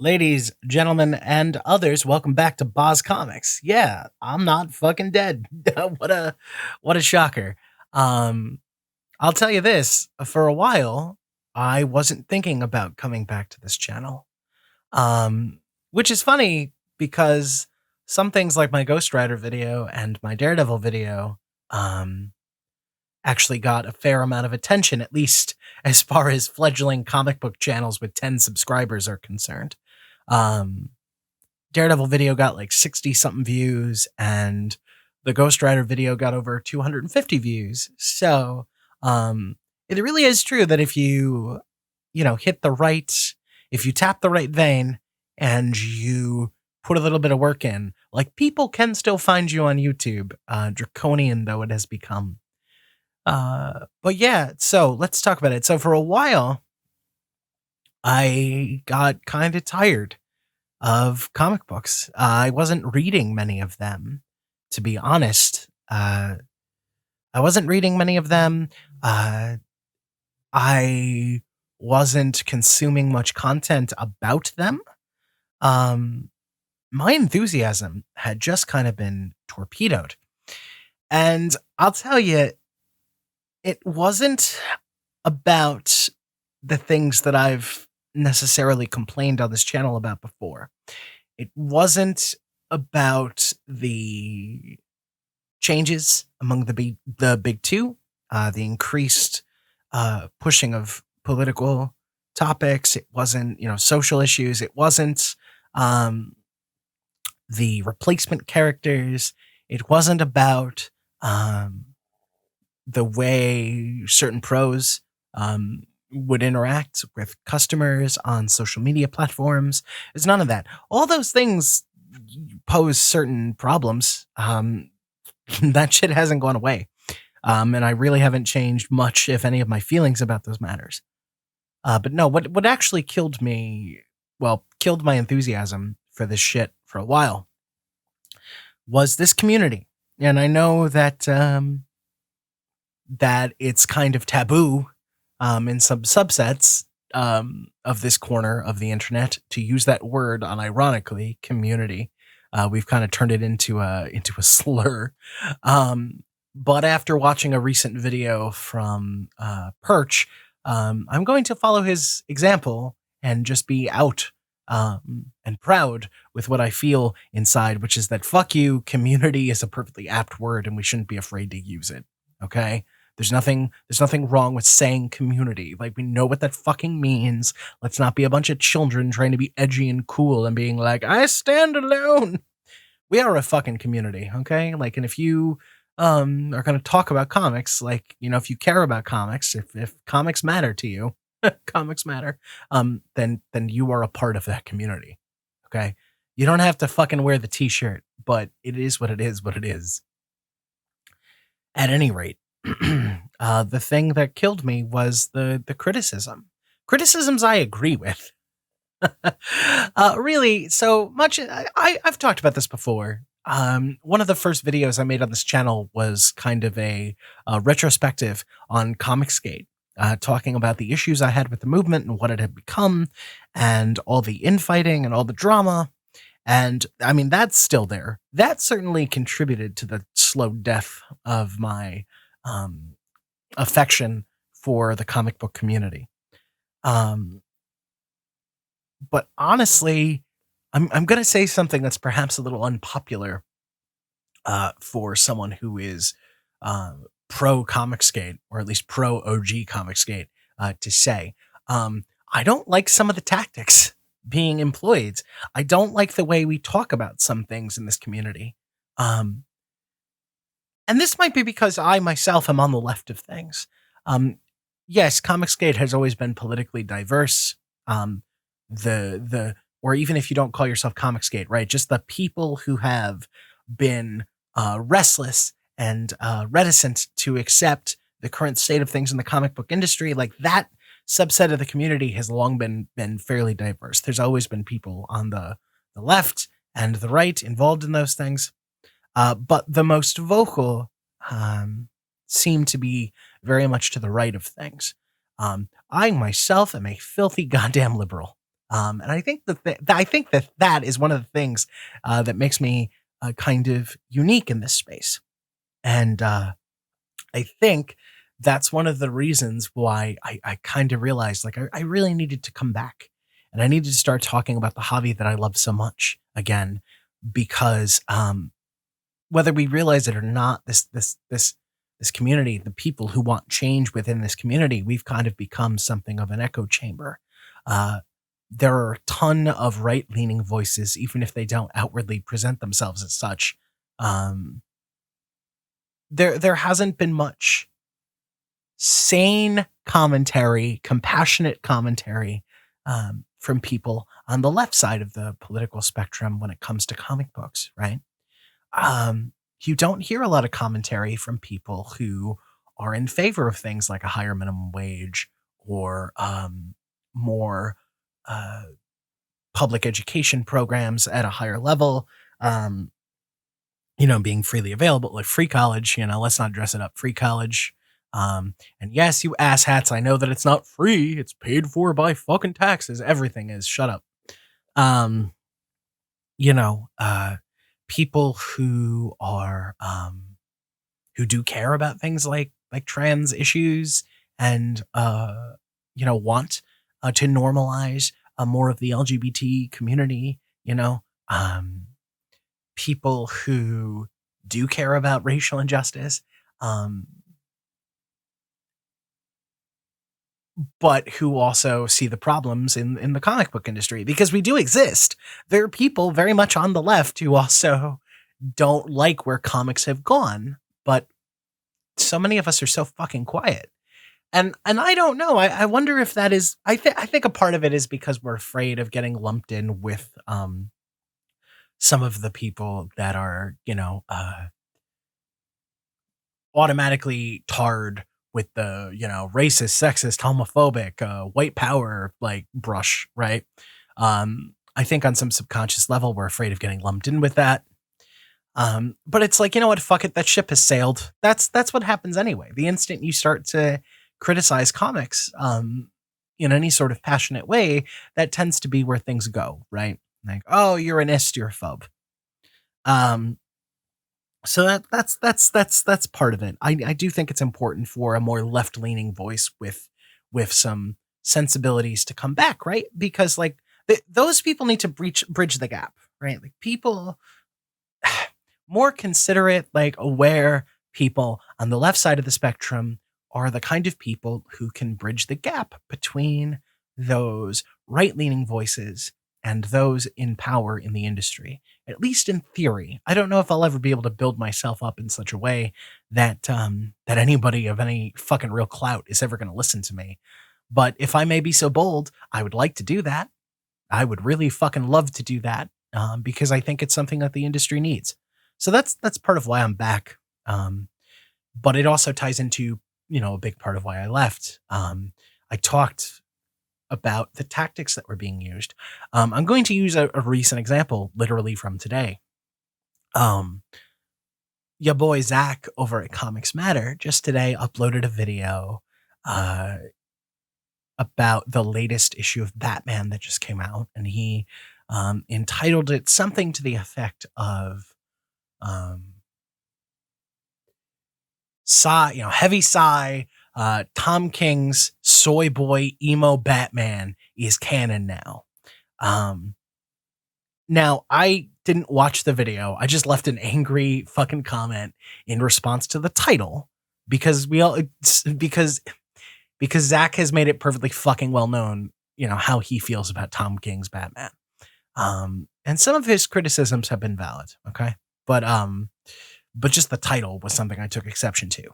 Ladies, gentlemen, and others, welcome back to Boz Comics. Yeah, I'm not fucking dead. what a shocker. Um, I'll tell you this, for a while, I wasn't thinking about coming back to this channel. Which is funny because some things like my Ghost Rider video and my Daredevil video, um, actually got a fair amount of attention, at least as far as fledgling comic book channels with 10 subscribers are concerned. Um, Daredevil video got like 60 something views, and the Ghost Rider video got over 250 views. So, it really is true that if you hit the right, if you tap the right vein and you put a little bit of work in, like people can still find you on YouTube, draconian though it has become. But yeah, so let's talk about it. So for a while, I got kind of tired of comic books. I wasn't reading many of them, to be honest. I wasn't reading many of them. I wasn't consuming much content about them. My enthusiasm had just kind of been torpedoed. And I'll tell you, it wasn't about the things that I've necessarily complained on this channel about before. It wasn't about the changes among the big two, the increased pushing of political topics. It wasn't, social issues. It wasn't the replacement characters. It wasn't about the way certain pros would interact with customers on social media platforms. It's none of that. All those things pose certain problems. That shit hasn't gone away. And I really haven't changed much, if any, of my feelings about those matters. But no, what actually killed my enthusiasm for this shit for a while was this community. And I know that that it's kind of taboo in some subsets of this corner of the internet to use that word unironically, community. We've kind of turned it into a slur. But after watching a recent video from Perch, I'm going to follow his example and just be out and proud with what I feel inside, which is that fuck you, community is a perfectly apt word and we shouldn't be afraid to use it. Okay? There's nothing wrong with saying community. Like, we know what that fucking means. Let's not be a bunch of children trying to be edgy and cool and being like, I stand alone. We are a fucking community, okay? Like, and if you are going to talk about comics, like, if you care about comics, if comics matter to you, comics matter, then you are a part of that community, okay? You don't have to fucking wear the t-shirt, but it is what it is. At any rate, the thing that killed me was the criticism. Criticisms I agree with. Really, so much. I've talked about this before. One of the first videos I made on this channel was kind of a retrospective on Comicsgate, talking about the issues I had with the movement and what it had become, and all the infighting and all the drama. And I mean, that's still there. That certainly contributed to the slow death of my affection for the comic book community. But honestly, I'm going to say something that's perhaps a little unpopular for someone who is pro Comicsgate, or at least pro OG Comicsgate, to say. I don't like some of the tactics being employed. I don't like the way we talk about some things in this community. And this might be because I myself am on the left of things. Yes, Comicsgate has always been politically diverse. Or even if you don't call yourself Comicsgate, right? Just the people who have been restless and reticent to accept the current state of things in the comic book industry, like that subset of the community has long been fairly diverse. There's always been people on the left and the right involved in those things. But the most vocal seem to be very much to the right of things. I myself am a filthy goddamn liberal. And I think I think that that is one of the things that makes me kind of unique in this space. And I think that's one of the reasons why I kind of realized like I really needed to come back and I needed to start talking about the hobby that I love so much again, because whether we realize it or not, this community, the people who want change within this community, we've kind of become something of an echo chamber. Uh, there are a ton of right leaning voices, even if they don't outwardly present themselves as such. Um, there hasn't been much sane commentary, compassionate commentary from people on the left side of the political spectrum when it comes to comic books, right? Um, you don't hear a lot of commentary from people who are in favor of things like a higher minimum wage or more uh, public education programs at a higher level. Um, being freely available, like free college, let's not dress it up, free college. And yes, you asshats, I know that it's not free, it's paid for by fucking taxes. Everything is, shut up. Um, you know, uh, People who do care about things like trans issues and want to normalize more of the LGBT community, um people who do care about racial injustice, um, but who also see the problems in the comic book industry because we do exist. There are people very much on the left who also don't like where comics have gone, but so many of us are so fucking quiet. And I don't know. I wonder if that is. I think a part of it is because we're afraid of getting lumped in with some of the people that are automatically tarred with the racist, sexist, homophobic, white power like brush, right? I think on some subconscious level we're afraid of getting lumped in with that. But it's like, you know what, fuck it, that ship has sailed. That's what happens anyway. The instant you start to criticize comics in any sort of passionate way, that tends to be where things go, right? Like, oh, you're an ist, you're a phobe. um so that's part of it. I do think it's important for a more left leaning voice with some sensibilities to come back, right? Because like those people need to bridge the gap, right? Like people more considerate, like aware people on the left side of the spectrum are the kind of people who can bridge the gap between those right leaning voices and those in power in the industry, at least in theory. I don't know if I'll ever be able to build myself up in such a way that anybody of any fucking real clout is ever going to listen to me. But if I may be so bold, I would like to do that. I would really fucking love to do that because I think it's something that the industry needs. So that's part of why I'm back. But it also ties into a big part of why I left. I talked about the tactics that were being used. I'm going to use a recent example, literally from today. Your boy Zach over at Comics Matter just today uploaded a video about the latest issue of Batman that just came out, and he entitled it something to the effect of sigh, heavy sigh. Tom King's soy boy emo Batman is canon now. Now I didn't watch the video. I just left an angry fucking comment in response to the title because because Zach has made it perfectly fucking well known, how he feels about Tom King's Batman. And some of his criticisms have been valid. Okay. But just the title was something I took exception to.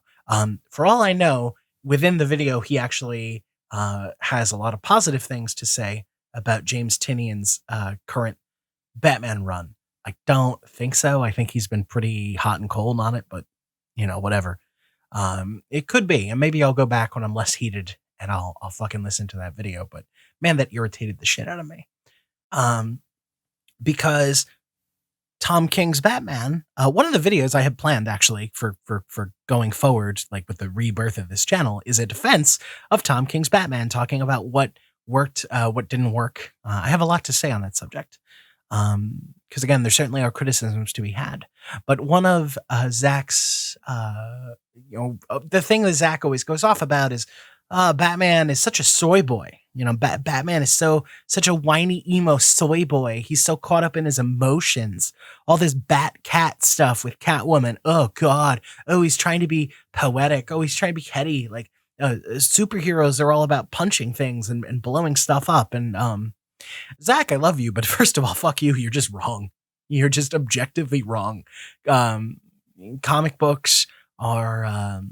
For all I know, within the video, he actually has a lot of positive things to say about James Tynion's current Batman run. I don't think so. I think he's been pretty hot and cold on it, but whatever. It could be, and maybe I'll go back when I'm less heated and I'll fucking listen to that video. But man, that irritated the shit out of me. Because Tom King's Batman, one of the videos I had planned actually for going forward, like with the rebirth of this channel, is a defense of Tom King's Batman, talking about what worked, what didn't work. I have a lot to say on that subject. Because again, there certainly are criticisms to be had. But one of Zach's, the thing that Zach always goes off about is, Batman is such a soy boy. Batman is such a whiny emo soy boy. He's so caught up in his emotions. All this Bat Cat stuff with Catwoman. Oh God. Oh, he's trying to be poetic. Oh, he's trying to be heady. Like superheroes are all about punching things and blowing stuff up. And Zach, I love you, but first of all, fuck you. You're just wrong. You're just objectively wrong. Um, Comic books are a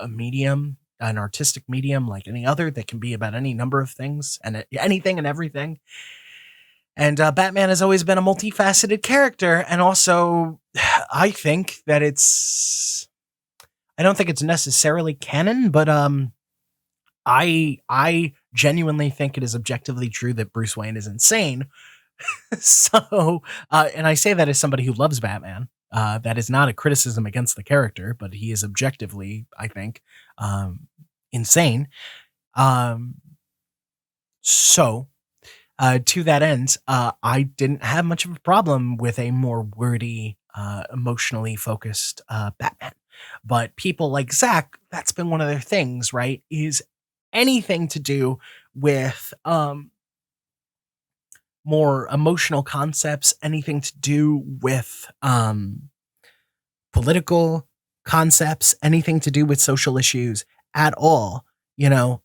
medium, an artistic medium like any other that can be about any number of things and anything and everything. And Batman has always been a multifaceted character, and also, I think that I don't think it's necessarily canon, but I genuinely think it is objectively true that Bruce Wayne is insane. So, and I say that as somebody who loves Batman. That is not a criticism against the character, but he is objectively, I think, insane. Um, so, to that end, I didn't have much of a problem with a more wordy, emotionally focused Batman. But people like Zach, that's been one of their things, right? Is anything to do with more emotional concepts, anything to do with political concepts, anything to do with social issues at all. You know,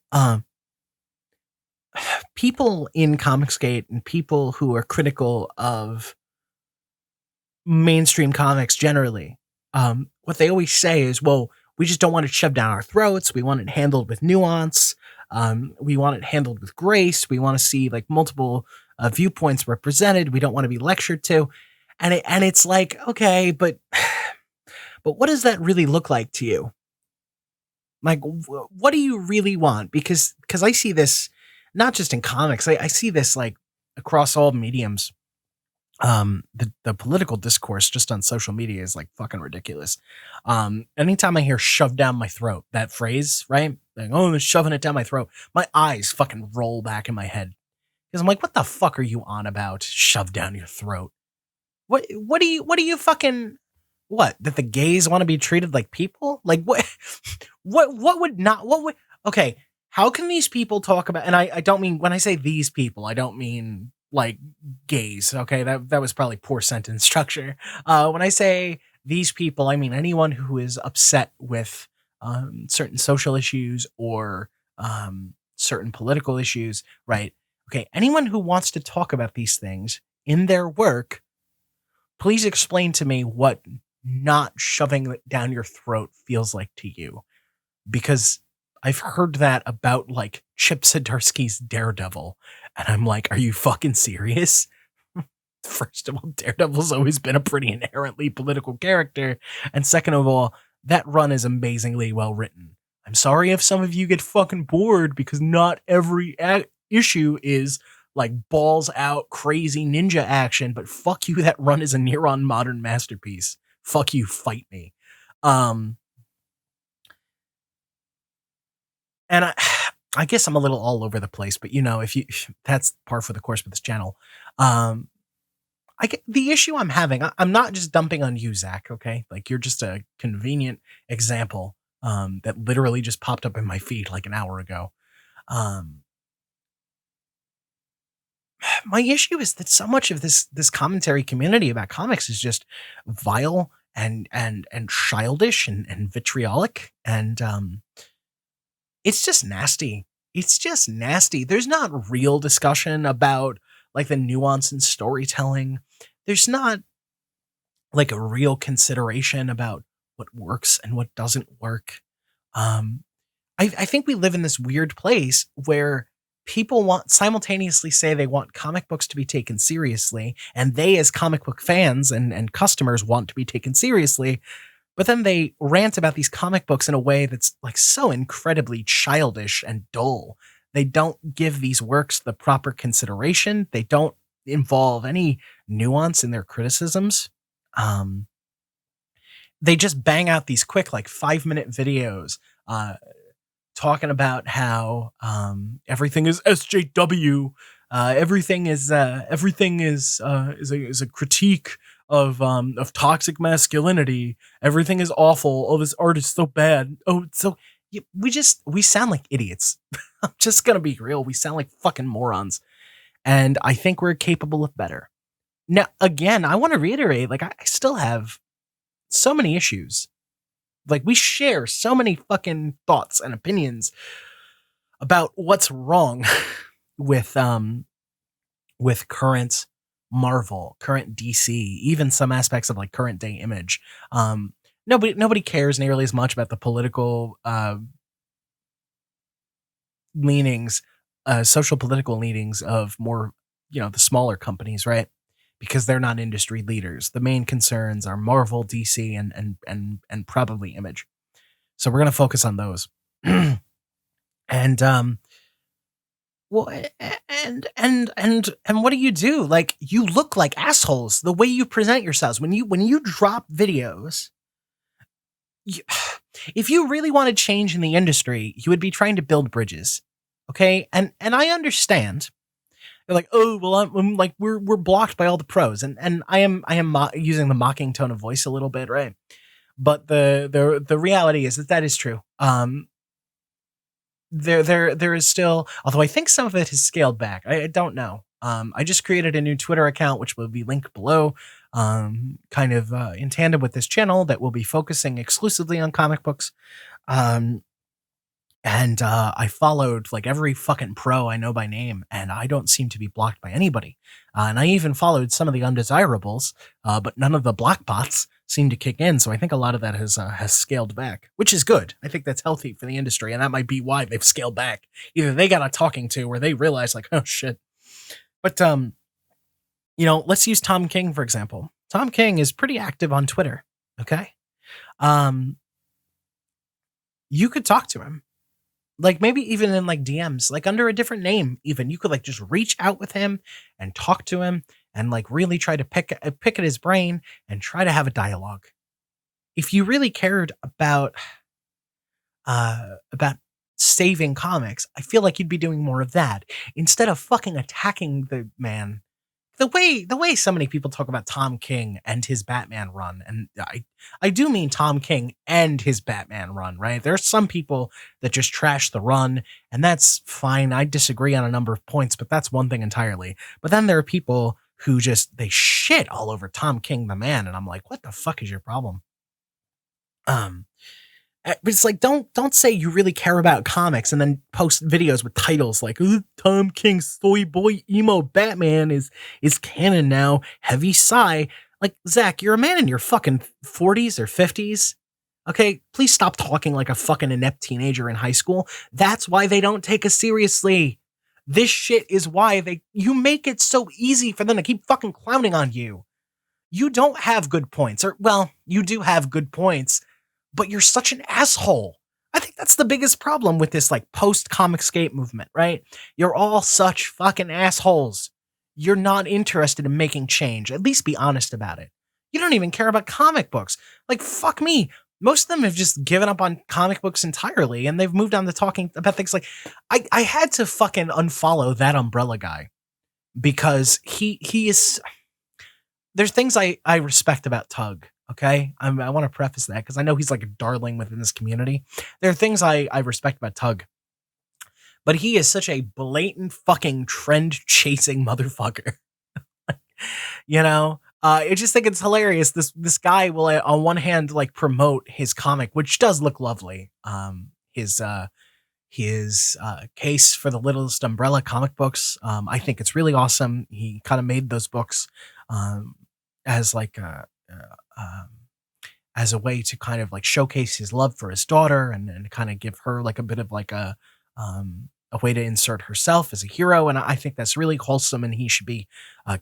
people in Comicsgate and people who are critical of mainstream comics generally, what they always say is, well, we just don't want it shoved down our throats. We want it handled with nuance. We want it handled with grace. We want to see like multiple viewpoints represented. We don't want to be lectured to. And it's like, okay, but what does that really look like to you? Like, what do you really want? Because I see this not just in comics. I see this like across all mediums. The political discourse just on social media is like fucking ridiculous. Anytime I hear "shove down my throat," that phrase, right? Like, oh, they're shoving it down my throat. My eyes fucking roll back in my head because I'm like, what the fuck are you on about? Shove down your throat. What do you fucking what? That the gays want to be treated like people? Like what? What would not? What would? Okay, how can these people talk about? And I don't mean when I say these people, I don't mean like gays. Okay, that was probably poor sentence structure. When I say these people, I mean anyone who is upset with certain social issues or certain political issues, right? Okay, anyone who wants to talk about these things in their work, please explain to me what not shoving it down your throat feels like to you. Because I've heard that about like Chip Zdarsky's Daredevil. And I'm like, are you fucking serious? First of all, Daredevil's always been a pretty inherently political character. And second of all, that run is amazingly well written. I'm sorry if some of you get fucking bored because not every issue is like balls out crazy ninja action, but fuck you, that run is a near on modern masterpiece. Fuck you, fight me. And I guess I'm a little all over the place, but you know, if that's par for the course with this channel. I get the issue I'm having. I'm not just dumping on you, Zach. Okay, like you're just a convenient example that literally just popped up in my feed like an hour ago. My issue is that so much of this commentary community about comics is just vile and childish and vitriolic, and it's just nasty. It's just nasty. There's not real discussion about like the nuance in storytelling. There's not like a real consideration about what works and what doesn't work. I think we live in this weird place where people want simultaneously say they want comic books to be taken seriously, and they as comic book fans and customers want to be taken seriously, but then they rant about these comic books in a way that's like so incredibly childish and dull. They don't give these works the proper consideration. They don't involve any nuance in their criticisms. They just bang out these quick, like 5-minute videos, talking about how everything is SJW, everything is a critique of toxic masculinity. Everything is awful. Oh, this art is so bad. Oh, so we sound like idiots. I'm just gonna be real. We sound like fucking morons, and I think we're capable of better. Now, again, I want to reiterate, like, I still have so many issues. Like, we share so many fucking thoughts and opinions about what's wrong with current Marvel, current DC, even some aspects of like current day Image. Nobody cares nearly as much about the political leanings, social political leanings of more, the smaller companies, right? Because they're not industry leaders. The main concerns are Marvel, DC, and probably Image. So we're gonna focus on those. And well, and what do? Like, you look like assholes the way you present yourselves when you drop videos. If you really wanted change in the industry, you would be trying to build bridges, okay? And I understand. They're like, oh well, I'm like we're blocked by all the pros, and I am using the mocking tone of voice a little bit, right? But the reality is that is true. There is still, although I think some of it has scaled back. I don't know. I just created a new Twitter account, which will be linked below, kind of in tandem with this channel, that will be focusing exclusively on comic books. And I followed like every fucking pro I know by name, and I don't seem to be blocked by anybody. And I even followed some of the undesirables, but none of the block bots seem to kick in. So I think a lot of that has scaled back, which is good. I think that's healthy for the industry, and that might be why they've scaled back. Either they got a talking to, or they realized like, oh shit. But let's use Tom King for example. Tom King is pretty active on Twitter. Okay, you could talk to him. Like, maybe even in like DMs, like under a different name, even you could like just reach out with him and talk to him and like really try to pick at his brain and try to have a dialogue. If you really cared about saving comics, I feel like you'd be doing more of that instead of fucking attacking the man. The way so many people talk about Tom King and his Batman run, and I do mean Tom King and his Batman run, right? There's some people that just trash the run, and that's fine. I disagree on a number of points, but that's one thing entirely. But then there are people who they shit all over Tom King the man, and I'm like, what the fuck is your problem? But it's like, don't say you really care about comics and then post videos with titles like, "Ooh, Tom King's soy boy emo Batman is canon now. Heavy sigh." Like, Zach, you're a man in your fucking 40s or 50s. Okay, please stop talking like a fucking inept teenager in high school. That's why they don't take us seriously. This shit is why you make it so easy for them to keep fucking clowning on you. You don't have good points, or, well, you do have good points, but you're such an asshole. I think that's the biggest problem with this like post-Comicscape movement, right? You're all such fucking assholes. You're not interested in making change. At least be honest about it. You don't even care about comic books. Like, fuck me. Most of them have just given up on comic books entirely, and they've moved on to talking about things like, I had to fucking unfollow that Umbrella guy because he is, there's things I respect about Tug. Okay, I want to preface that because I know he's like a darling within this community. There are things I respect about Tug, but he is such a blatant fucking trend chasing motherfucker. I just think it's hilarious. This guy will, on one hand, like promote his comic, which does look lovely. His case for the Littlest Umbrella comic books. I think it's really awesome. He kind of made those books as like as a way to kind of like showcase his love for his daughter and kind of give her like a bit of like a way to insert herself as a hero. And I think that's really wholesome, and he should be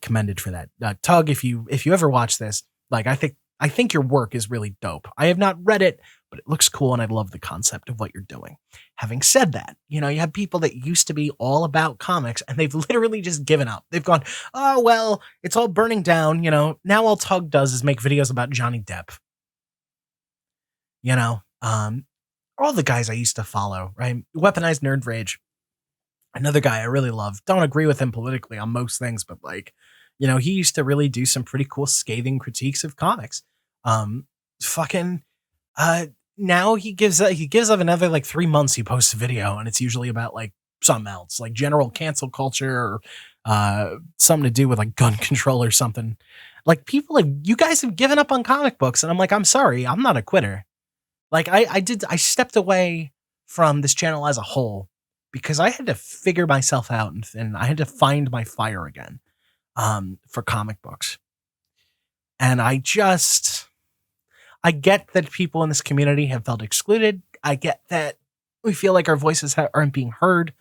commended for that. Tug, if you ever watch this, like, I think your work is really dope. I have not read it, but it looks cool, and I love the concept of what you're doing. Having said that, you have people that used to be all about comics, and they've literally just given up. They've gone, oh, well, it's all burning down. Now all Tug does is make videos about Johnny Depp. all the guys I used to follow, right? Weaponized Nerd Rage, another guy I really love. Don't agree with him politically on most things, but like, he used to really do some pretty cool scathing critiques of comics. Um, fucking, uh, Now he gives up another like 3 months. He posts a video, and it's usually about like something else, like general cancel culture or something to do with like gun control or something. Like people like you guys have given up on comic books, and I'm like, I'm sorry, I'm not a quitter. Like I stepped away from this channel as a whole because I had to figure myself out and I had to find my fire again for comic books. And I get that people in this community have felt excluded. I get that we feel like our voices aren't being heard,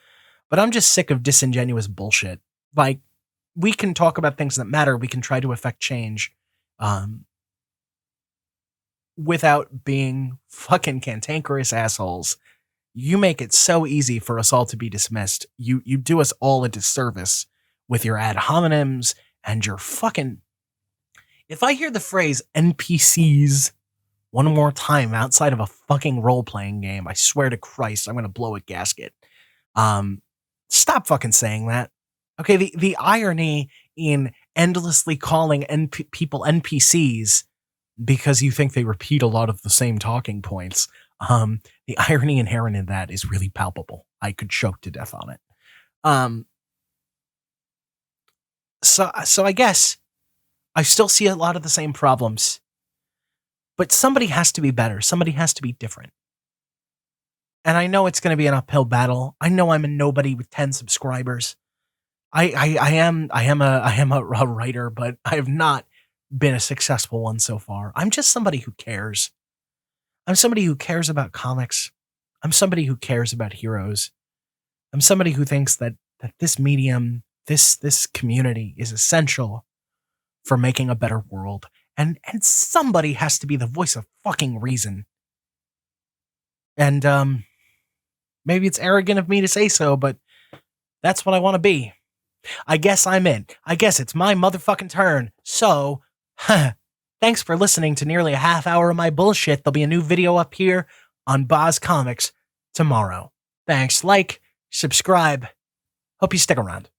but I'm just sick of disingenuous bullshit. Like we can talk about things that matter. We can try to affect change. Without being fucking cantankerous assholes. You make it so easy for us all to be dismissed. You do us all a disservice with your ad hominems and your fucking... If I hear the phrase NPCs one more time outside of a fucking role-playing game, I swear to Christ, I'm going to blow a gasket. Stop fucking saying that. Okay, the irony in endlessly calling people NPCs because you think they repeat a lot of the same talking points. The irony inherent in that is really palpable. I could choke to death on it. So I guess I still see a lot of the same problems, but somebody has to be better. Somebody has to be different. And I know it's going to be an uphill battle. I know I'm a nobody with 10 subscribers. I am a writer, but I have not been a successful one so far. I'm just somebody who cares. I'm somebody who cares about comics. I'm somebody who cares about heroes. I'm somebody who thinks that this medium, this community is essential for making a better world. And somebody has to be the voice of fucking reason. And maybe it's arrogant of me to say so, but that's what I want to be. I guess I'm in. I guess it's my motherfucking turn. So, thanks for listening to nearly a half hour of my bullshit. There'll be a new video up here on Boz Comics tomorrow. Thanks. Like, subscribe. Hope you stick around.